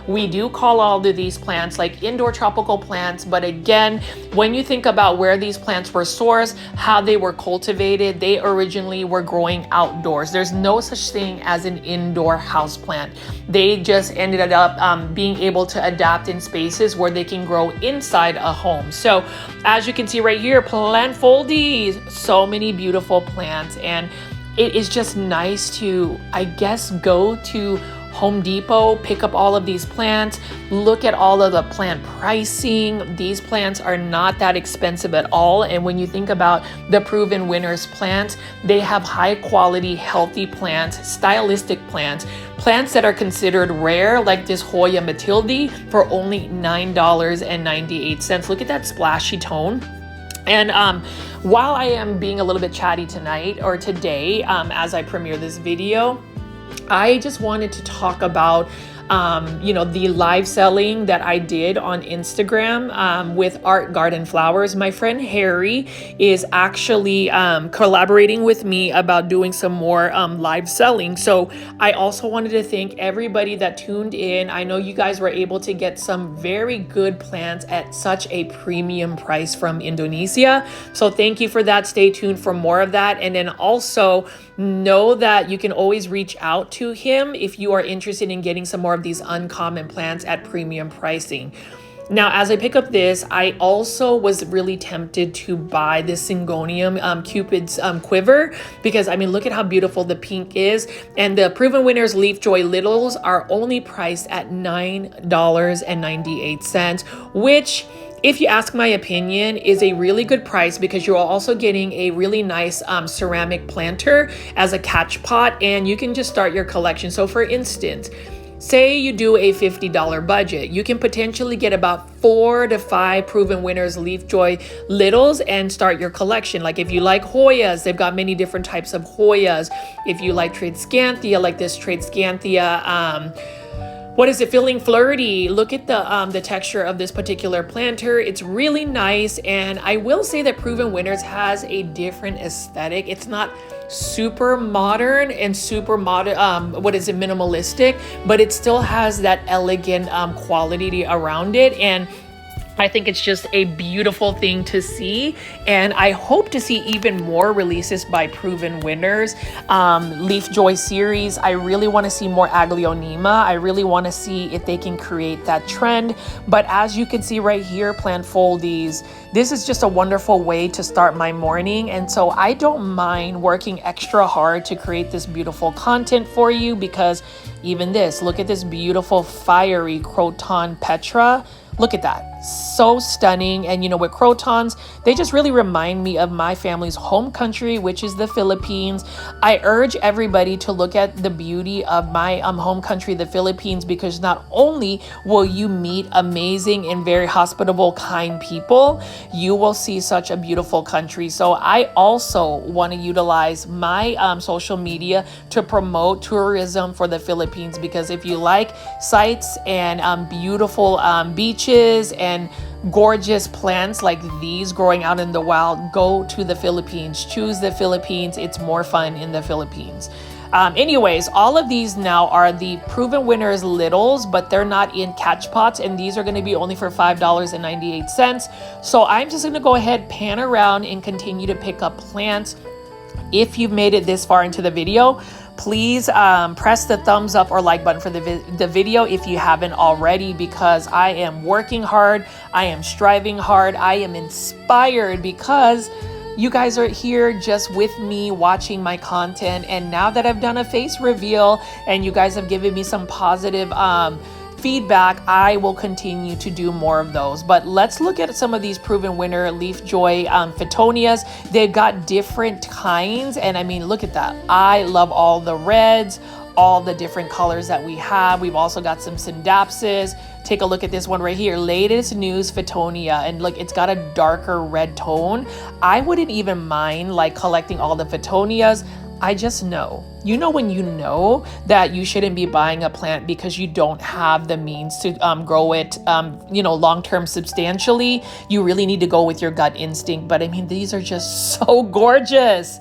We do call all of these plants like indoor tropical plants, but again, when you think about where these plants were sourced, how they were cultivated, they originally were growing outdoors. There's no such thing as an indoor house plant. They just ended up being able to adapt in spaces where they can grow inside a home. So as you can see right here, plant foldies, so many beautiful plants. And it is just nice to, I guess, go to Home Depot, pick up all of these plants, look at all of the plant pricing. These plants are not that expensive at all. And when you think about the Proven Winners plants, they have high quality, healthy plants, stylistic plants, plants that are considered rare, like this Hoya Matilde, for only $9.98. Look at that splashy tone. And while I am being a little bit chatty tonight or today, as I premiere this video, I just wanted to talk about, the live selling that I did on Instagram with Art Garden Flowers. My friend Harry is actually collaborating with me about doing some more live selling. So I also wanted to thank everybody that tuned in. I know you guys were able to get some very good plants at such a premium price from Indonesia. So thank you for that. Stay tuned for more of that. And then also know that you can always reach out to him if you are interested in getting some more of these uncommon plants at premium pricing. Now, as I pick up this, I also was really tempted to buy this Syngonium Cupid's quiver, because I mean, look at how beautiful the pink is. And the Proven Winners Leafjoy Littles are only priced at $9.98, which, if you ask my opinion, is a really good price, because you're also getting a really nice ceramic planter as a catch pot, and you can just start your collection. So for instance, say you do a $50 budget, you can potentially get about 4 to 5 Proven Winners Leafjoy Littles and start your collection. Like if you like Hoyas, they've got many different types of Hoyas. If you like Tradescanthia, like this Tradescanthia, what is it, Filling Flirty? Look at the texture of this particular planter. It's really nice. And I will say that Proven Winners has a different aesthetic. It's not super modern and super minimalistic, but it still has that elegant quality around it. And I think it's just a beautiful thing to see, and I hope to see even more releases by Proven Winners. Leafjoy series, I really want to see more Aglaonema. I really want to see if they can create that trend. But as you can see right here, plant foldies, this is just a wonderful way to start my morning. And so I don't mind working extra hard to create this beautiful content for you, because even this, look at this beautiful fiery Croton Petra. Look at that. So stunning. And you know, with crotons, they just really remind me of my family's home country, which is the Philippines. I urge everybody to look at the beauty of my home country, the Philippines, because not only will you meet amazing and very hospitable, kind people, you will see such a beautiful country. So I also want to utilize my social media to promote tourism for the Philippines, because if you like sights and beautiful beaches and gorgeous plants like these growing out in the wild, go to the Philippines. Choose the Philippines. It's more fun in the Philippines. Anyways, all of these now are the Proven Winners Littles, but they're not in catch pots, and these are going to be only for $5.98. So I'm just going to go ahead, pan around, and continue to pick up plants. If you've made it this far into the video, please press the thumbs up or like button for the video if you haven't already, because I am working hard, I am striving hard, I am inspired, because you guys are here just with me watching my content, and now that I've done a face reveal and you guys have given me some positive feedback, I will continue to do more of those. But let's look at some of these Proven Winner Leafjoy Phytonias. They've got different kinds, and I mean, look at that. I love all the reds, all the different colors that we have. We've also got some Syndapsis. Take a look at this one right here, latest news Phytonia, and look, it's got a darker red tone. I wouldn't even mind like collecting all the Phytonias. I just know, you know, when you know that you shouldn't be buying a plant because you don't have the means to grow it, you know, long-term substantially, you really need to go with your gut instinct. But I mean, these are just so gorgeous.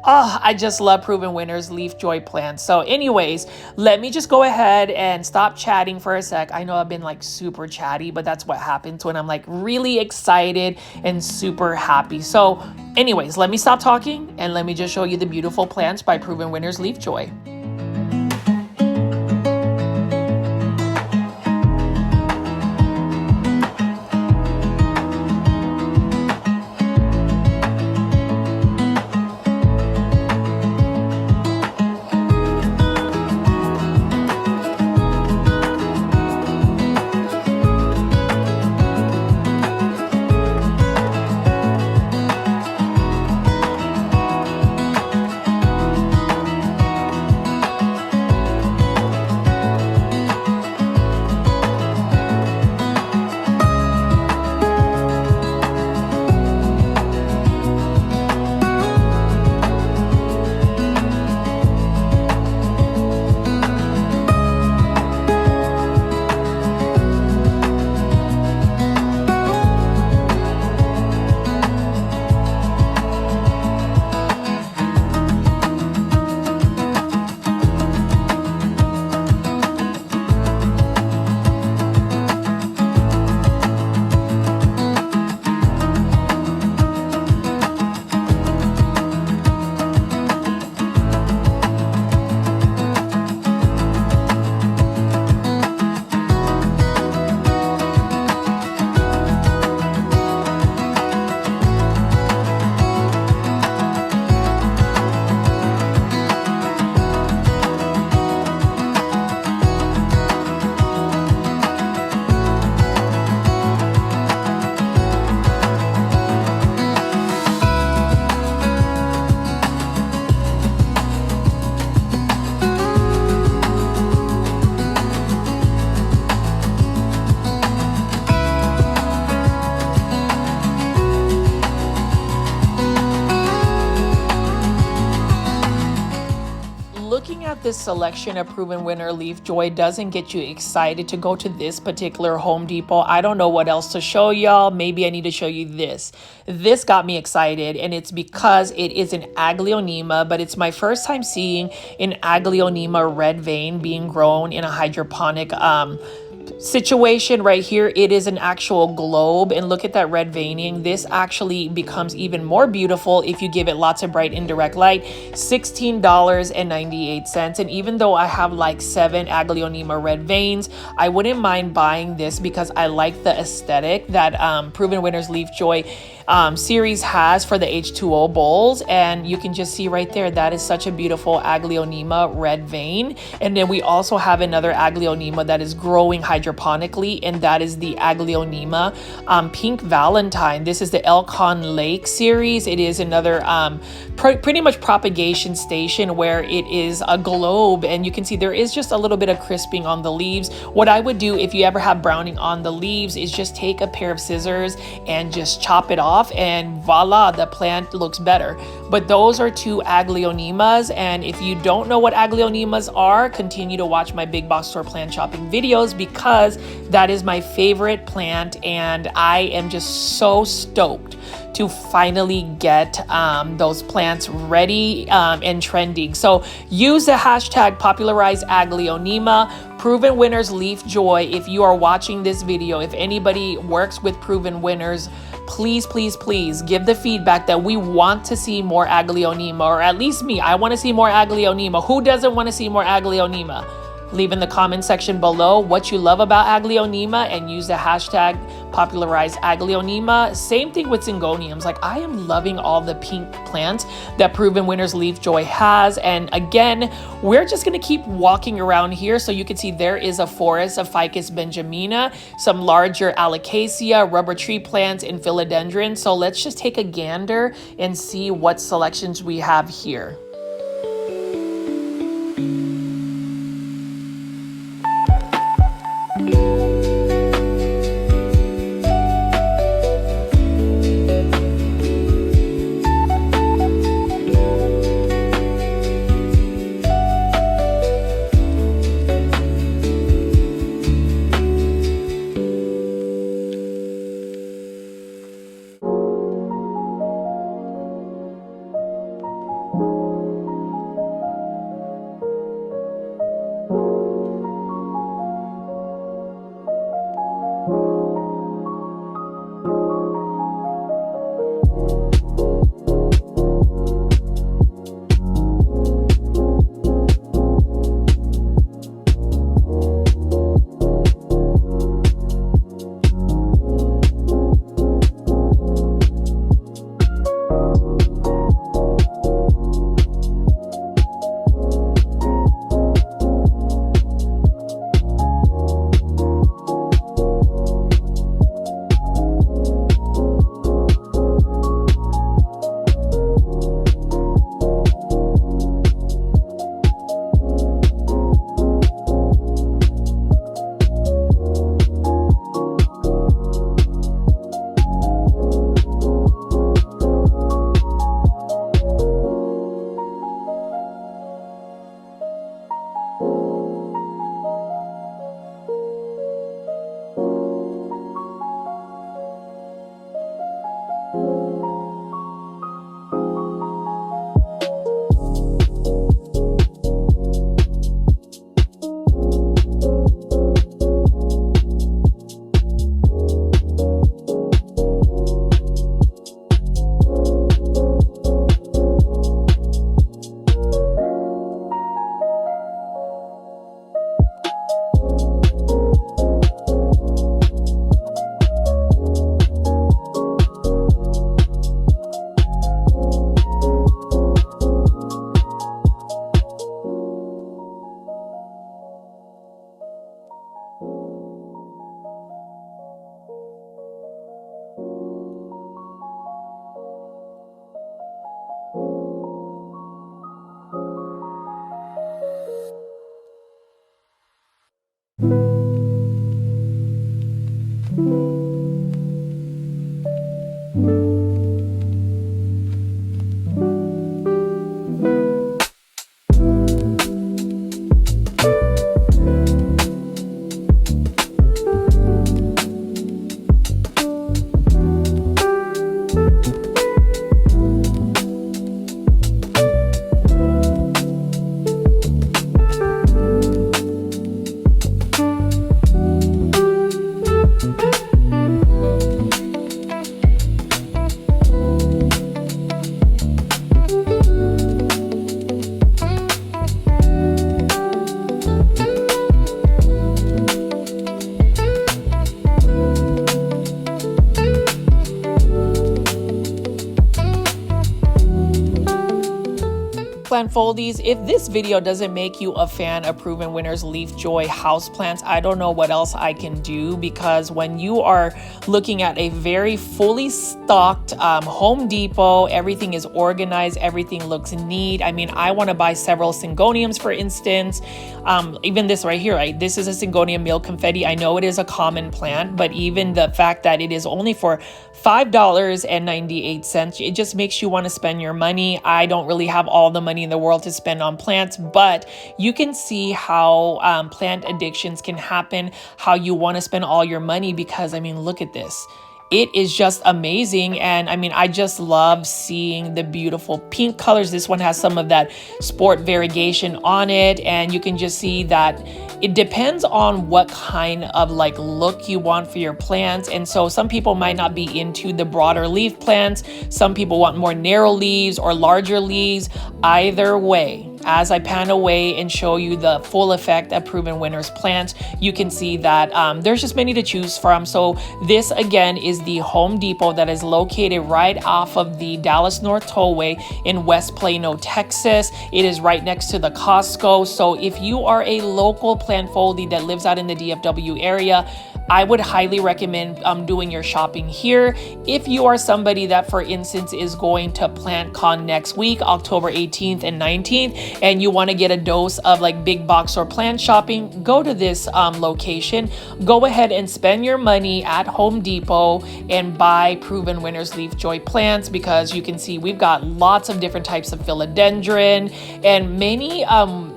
Oh, I just love Proven Winners Leafjoy plants. So anyways, let me just go ahead and stop chatting for a sec. I know I've been like super chatty, but that's what happens when I'm like really excited and super happy. So anyways, let me stop talking and let me just show you the beautiful plants by Proven Winners Leafjoy. This selection of Proven Winner Leafjoy doesn't get you excited to go to this particular Home Depot, I don't know what else to show y'all. Maybe I need to show you this. This got me excited, and it's because it is an Aglaonema, but it's my first time seeing an Aglaonema red vein being grown in a hydroponic situation right here. It is an actual globe, and look at that red veining. This actually becomes even more beautiful if you give it lots of bright indirect light. $16.98, and even though I have like 7 Aglaonema red veins, I wouldn't mind buying this because I like the aesthetic that Proven Winners Leafjoy series has for the H2O bowls. And you can just see right there, that is such a beautiful Aglaonema red vein. And then we also have another Aglaonema that is growing hydroponically, and that is the Aglaonema Pink Valentine. This is the Elkhorn Lake series. It is another pretty much propagation station where it is a globe, and you can see there is just a little bit of crisping on the leaves. What I would do if you ever have browning on the leaves is just take a pair of scissors and just chop it off, and voila, the plant looks better. But those are 2 Aglaonemas, and if you don't know what Aglaonemas are, continue to watch my big box store plant shopping videos, because that is my favorite plant, and I am just so stoked to finally get those plants ready and trending. So use the hashtag popularize Aglaonema, Proven Winners Leafjoy. If you are watching this video, if anybody works with Proven Winners, please, please, please give the feedback that we want to see more Aglaonema, or at least me, I want to see more Aglaonema. Who doesn't want to see more Aglaonema? Leave in the comment section below what you love about Aglaonema and use the hashtag popularize Aglaonema. Same thing with Syngoniums. Like, I am loving all the pink plants that Proven Winners Leafjoy has. And again, we're just going to keep walking around here so you can see there is a forest of Ficus benjamina, some larger alocasia, rubber tree plants, and philodendron. So let's just take a gander and see what selections we have here. Houseplant foldies, if this video doesn't make you a fan of Proven Winners Leafjoy houseplants, I don't know what else I can do, because when you are looking at a very fully stocked Home Depot, everything is organized, everything looks neat. I mean, I want to buy several Syngoniums, for instance. Even this right here, right? This is a Syngonium meal confetti. I know it is a common plant, but even the fact that it is only for $5.98, it just makes you want to spend your money. I don't really have all the money in the world to spend on plants, but you can see how plant addictions can happen, how you want to spend all your money, because I mean, look at this. It is just amazing. And I mean, I just love seeing the beautiful pink colors. This one has some of that sport variegation on it, and you can just see that it depends on what kind of like look you want for your plants. And so some people might not be into the broader leaf plants. Some people want more narrow leaves or larger leaves. Either way, as I pan away and show you the full effect of Proven Winners plants, you can see that there's just many to choose from. So this again is the Home Depot that is located right off of the Dallas North Tollway in West Plano, Texas. It is right next to the Costco. So if you are a local plant foldie that lives out in the DFW area, I would highly recommend doing your shopping here. If you are somebody that, for instance, is going to PlantCon next week, October 18th and 19th, and you want to get a dose of like big box or plant shopping, go to this location. Go ahead and spend your money at Home Depot and buy Proven Winners Leafjoy plants, because you can see we've got lots of different types of philodendron and many,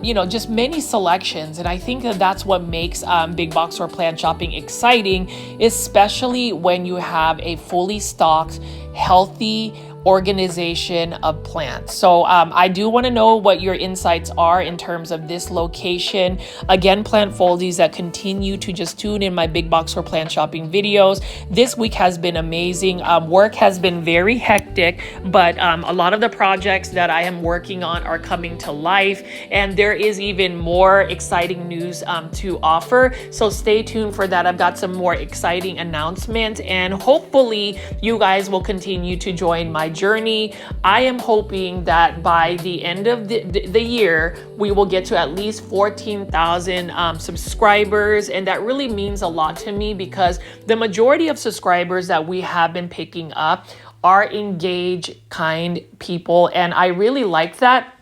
you know, just many selections. And I think that that's what makes big box or plant shopping exciting, especially when you have a fully stocked, healthy organization of plants. So I do want to know what your insights are in terms of this location. Again, plant foldies that continue to just tune in my big box or plant shopping videos. This week has been amazing. Work has been very hectic, but a lot of the projects that I am working on are coming to life, and there is even more exciting news to offer. So stay tuned for that. I've got some more exciting announcements, and hopefully you guys will continue to join my journey. I am hoping that by the end of the year, we will get to at least 14,000 subscribers. And that really means a lot to me, because the majority of subscribers that we have been picking up are engaged, kind people. And I really like that.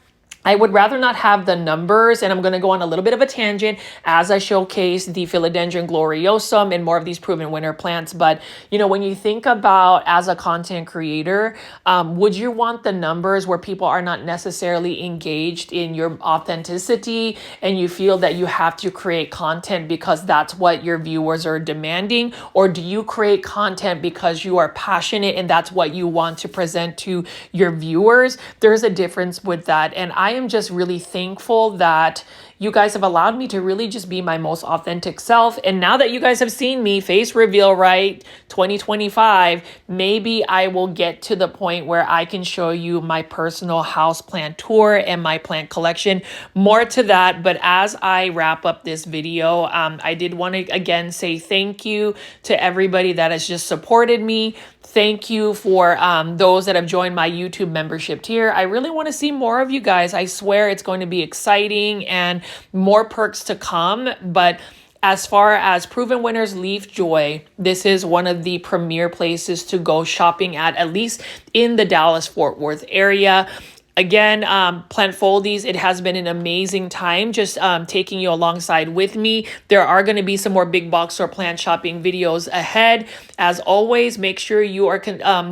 I would rather not have the numbers, and I'm going to go on a little bit of a tangent as I showcase the Philodendron gloriosum and more of these Proven Winner plants. But, you know, when you think about as a content creator, would you want the numbers where people are not necessarily engaged in your authenticity and you feel that you have to create content because that's what your viewers are demanding? Or do you create content because you are passionate and that's what you want to present to your viewers? There's a difference with that. And I am just really thankful that you guys have allowed me to really just be my most authentic self. And now that you guys have seen me face reveal, right, 2025, maybe I will get to the point where I can show you my personal house plant tour and my plant collection. More to that, but as I wrap up this video, I did want to again say thank you to everybody that has just supported me. Thank you for those that have joined my YouTube membership tier. I really want to see more of you guys. I swear it's going to be exciting and more perks to come. But as far as Proven Winners Leafjoy, this is one of the premier places to go shopping at least in the Dallas-Fort Worth area. Again, plant foldies, it has been an amazing time just taking you alongside with me. There are going to be some more big box or plant shopping videos ahead. As always, make sure you are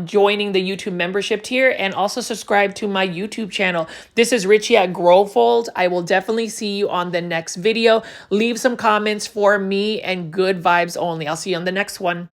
joining the YouTube membership tier and also subscribe to my YouTube channel. This is Richie at Growfold. I will definitely see you on the next video. Leave some comments for me and good vibes only. I'll see you on the next one.